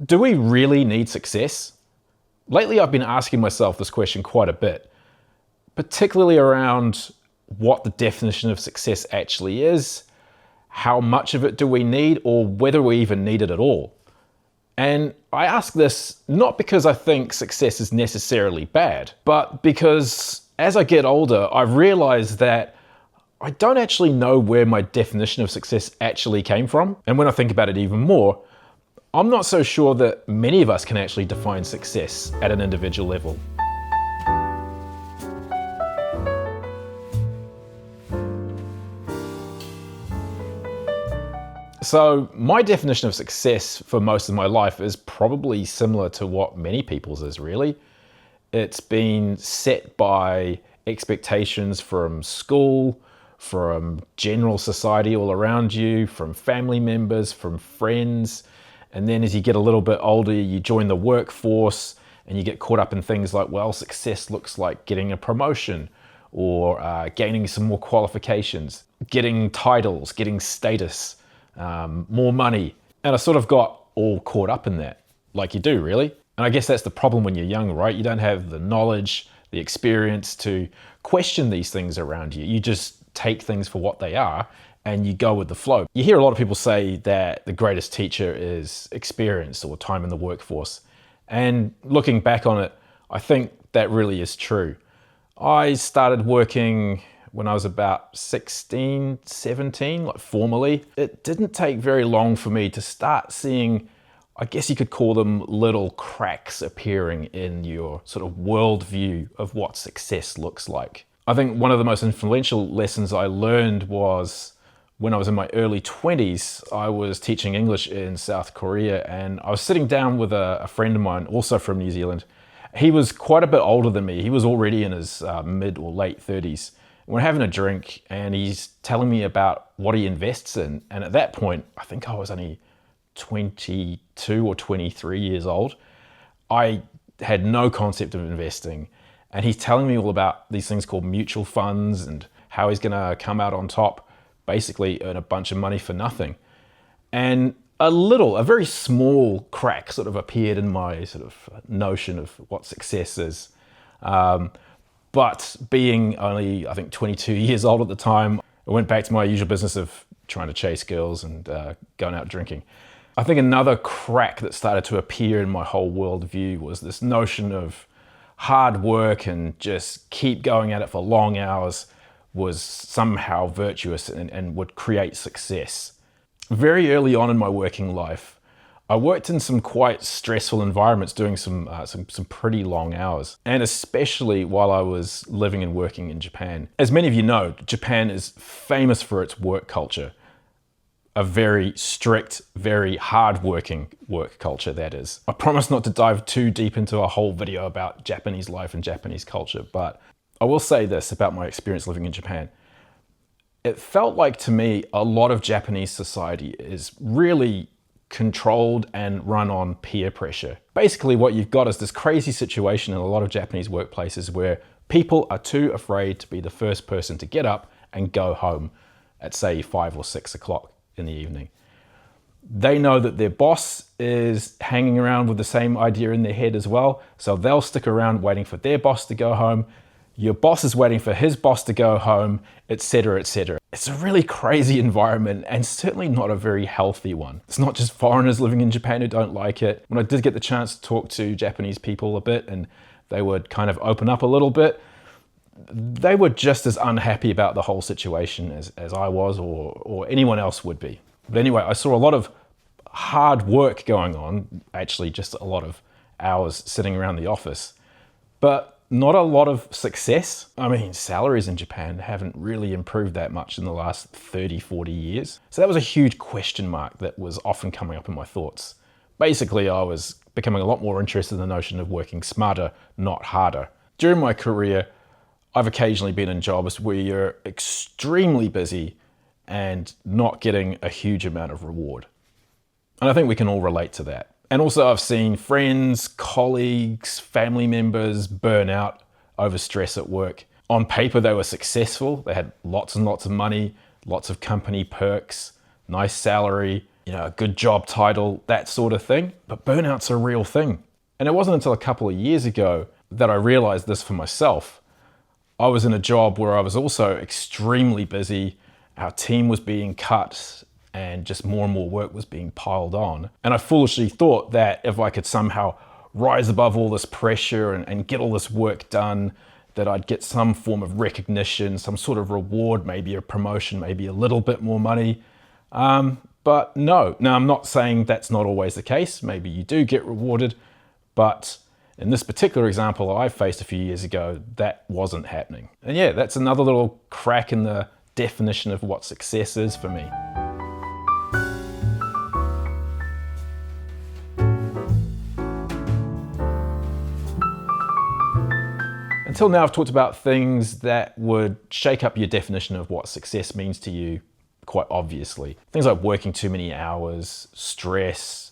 Do we really need success? Lately, I've been asking myself this question quite a bit, particularly around what the definition of success actually is, how much of it do we need, or whether we even need it at all. And I ask this not because I think success is necessarily bad, but because as I get older, I've realized that I don't actually know where my definition of success actually came from. And when I think about it even more, I'm not so sure that many of us can actually define success at an individual level. So my definition of success for most of my life is probably similar to what many people's is, really. It's been set by expectations from school, from general society all around you, from family members, from friends. And then as you get a little bit older, you join the workforce and you get caught up in things like, well, success looks like getting a promotion or gaining some more qualifications, getting titles, getting status, more money. And I sort of got all caught up in that, like you do, really. And I guess that's the problem when you're young, right? You don't have the knowledge, the experience to question these things around you. You just take things for what they are and you go with the flow. You hear a lot of people say that the greatest teacher is experience or time in the workforce. And looking back on it, I think that really is true. I started working when I was about 16, 17, like formally. It didn't take very long for me to start seeing, I guess you could call them little cracks appearing in your sort of worldview of what success looks like. I think one of the most influential lessons I learned was when I was in my early 20s. I was teaching English in South Korea and I was sitting down with a friend of mine, also from New Zealand. He was quite a bit older than me. He was already in his mid or late 30s. We're having a drink and he's telling me about what he invests in. And at that point, I think I was only 22 or 23 years old. I had no concept of investing. And he's telling me all about these things called mutual funds and how he's gonna come out on top, basically earn a bunch of money for nothing. And a very small crack sort of appeared in my sort of notion of what success is. But being only, I think, 22 years old at the time, I went back to my usual business of trying to chase girls and going out drinking. I think another crack that started to appear in my whole worldview was this notion of hard work and just keep going at it for long hours was somehow virtuous and would create success. Very early on in my working life, I worked in some quite stressful environments doing some pretty long hours, and especially while I was living and working in Japan. As many of you know, Japan is famous for its work culture. A very strict, very hard-working work culture, that is. I promise not to dive too deep into a whole video about Japanese life and Japanese culture, but I will say this about my experience living in Japan. It felt like to me a lot of Japanese society is really controlled and run on peer pressure. Basically what you've got is this crazy situation in a lot of Japanese workplaces where people are too afraid to be the first person to get up and go home at, say, 5 or 6 o'clock in the evening. They know that their boss is hanging around with the same idea in their head as well, so they'll stick around waiting for their boss to go home. Your boss is waiting for his boss to go home, etc., etc. It's a really crazy environment and certainly not a very healthy one. It's not just foreigners living in Japan who don't like it. When I did get the chance to talk to Japanese people a bit and they would kind of open up a little bit, they were just as unhappy about the whole situation as I was or anyone else would be. But anyway, I saw a lot of hard work going on, actually just a lot of hours sitting around the office, but not a lot of success. I mean, salaries in Japan haven't really improved that much in the last 30, 40 years. So that was a huge question mark that was often coming up in my thoughts. Basically, I was becoming a lot more interested in the notion of working smarter, not harder. During my career, I've occasionally been in jobs where you're extremely busy and not getting a huge amount of reward. And I think we can all relate to that. And also I've seen friends, colleagues, family members burn out over stress at work. On paper, they were successful. They had lots and lots of money, lots of company perks, nice salary, a good job title, that sort of thing. But burnout's a real thing. And it wasn't until a couple of years ago that I realized this for myself. I was in a job where I was also extremely busy. Our team was being cut and just more and more work was being piled on. And I foolishly thought that if I could somehow rise above all this pressure and get all this work done, that I'd get some form of recognition, some sort of reward, maybe a promotion, maybe a little bit more money. But no, now I'm not saying that's not always the case. Maybe you do get rewarded, but in this particular example I faced a few years ago, that wasn't happening. And yeah, that's another little crack in the definition of what success is for me. Until now, I've talked about things that would shake up your definition of what success means to you quite obviously. Things like working too many hours, stress,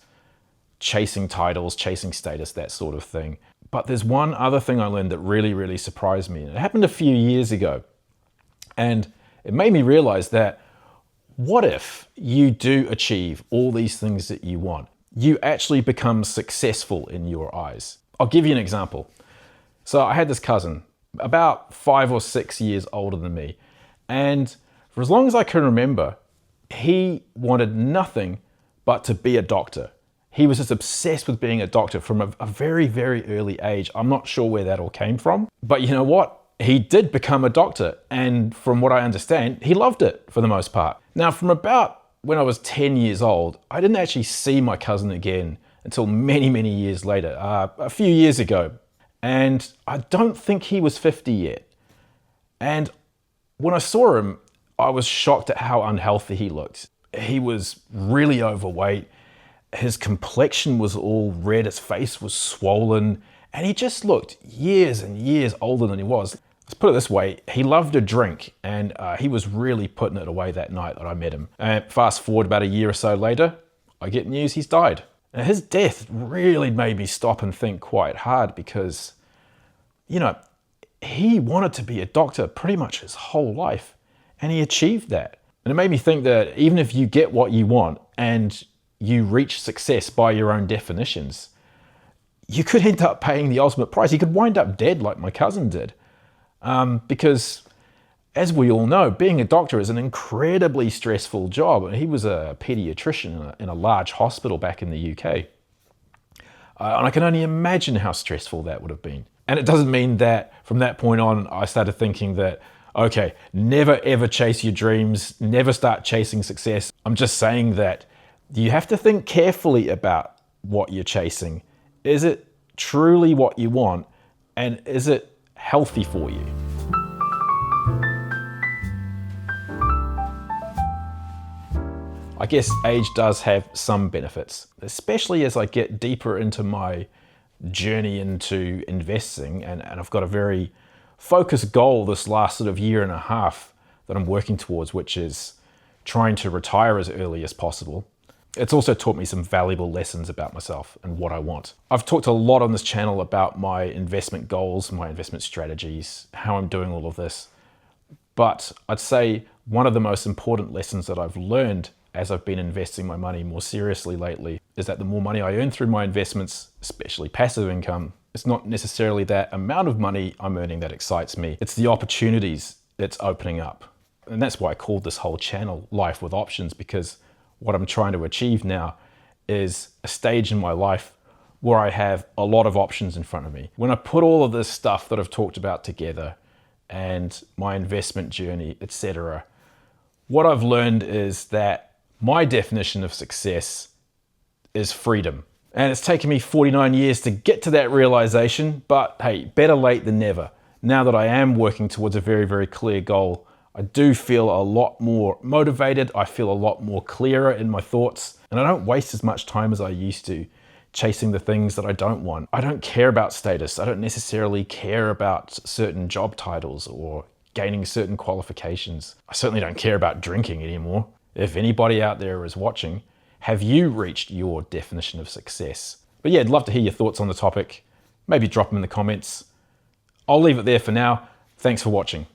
chasing titles, chasing status, that sort of thing. But there's one other thing I learned that really, really surprised me. And it happened a few years ago. And it made me realize that what if you do achieve all these things that you want? You actually become successful in your eyes. I'll give you an example. So I had this cousin, about 5 or 6 years older than me. And for as long as I can remember, he wanted nothing but to be a doctor. He was just obsessed with being a doctor from a very, very early age. I'm not sure where that all came from. But you know what? He did become a doctor. And from what I understand, he loved it for the most part. Now, from about when I was 10 years old, I didn't actually see my cousin again until many, many years later, a few years ago. And I don't think he was 50 yet. And when I saw him, I was shocked at how unhealthy he looked. He was really overweight. His complexion was all red. His face was swollen. And he just looked years and years older than he was. Let's put it this way. He loved a drink. And he was really putting it away that night that I met him. And fast forward about a year or so later, I get news he's died. Now, his death really made me stop and think quite hard because, he wanted to be a doctor pretty much his whole life, and he achieved that. And it made me think that even if you get what you want and you reach success by your own definitions, you could end up paying the ultimate price. You could wind up dead like my cousin did. Because as we all know, being a doctor is an incredibly stressful job. He was a pediatrician in a large hospital back in the UK. And I can only imagine how stressful that would have been. And it doesn't mean that from that point on, I started thinking that, okay, never ever chase your dreams, never start chasing success. I'm just saying that you have to think carefully about what you're chasing. Is it truly what you want? And is it healthy for you? I guess age does have some benefits, especially as I get deeper into my journey into investing. And I've got a very focused goal this last sort of year and a half that I'm working towards, which is trying to retire as early as possible. It's also taught me some valuable lessons about myself and what I want. I've talked a lot on this channel about my investment goals, my investment strategies, how I'm doing all of this. But I'd say one of the most important lessons that I've learned as I've been investing my money more seriously lately is that the more money I earn through my investments, especially passive income, it's not necessarily that amount of money I'm earning that excites me. It's the opportunities it's opening up. And that's why I called this whole channel Life with Options, because what I'm trying to achieve now is a stage in my life where I have a lot of options in front of me. When I put all of this stuff that I've talked about together and my investment journey, etc., what I've learned is that my definition of success is freedom. And it's taken me 49 years to get to that realization, but hey, better late than never. Now that I am working towards a very, very clear goal, I do feel a lot more motivated. I feel a lot more clearer in my thoughts, and I don't waste as much time as I used to chasing the things that I don't want. I don't care about status. I don't necessarily care about certain job titles or gaining certain qualifications. I certainly don't care about drinking anymore. If anybody out there is watching, have you reached your definition of success? But yeah, I'd love to hear your thoughts on the topic. Maybe drop them in the comments. I'll leave it there for now. Thanks for watching.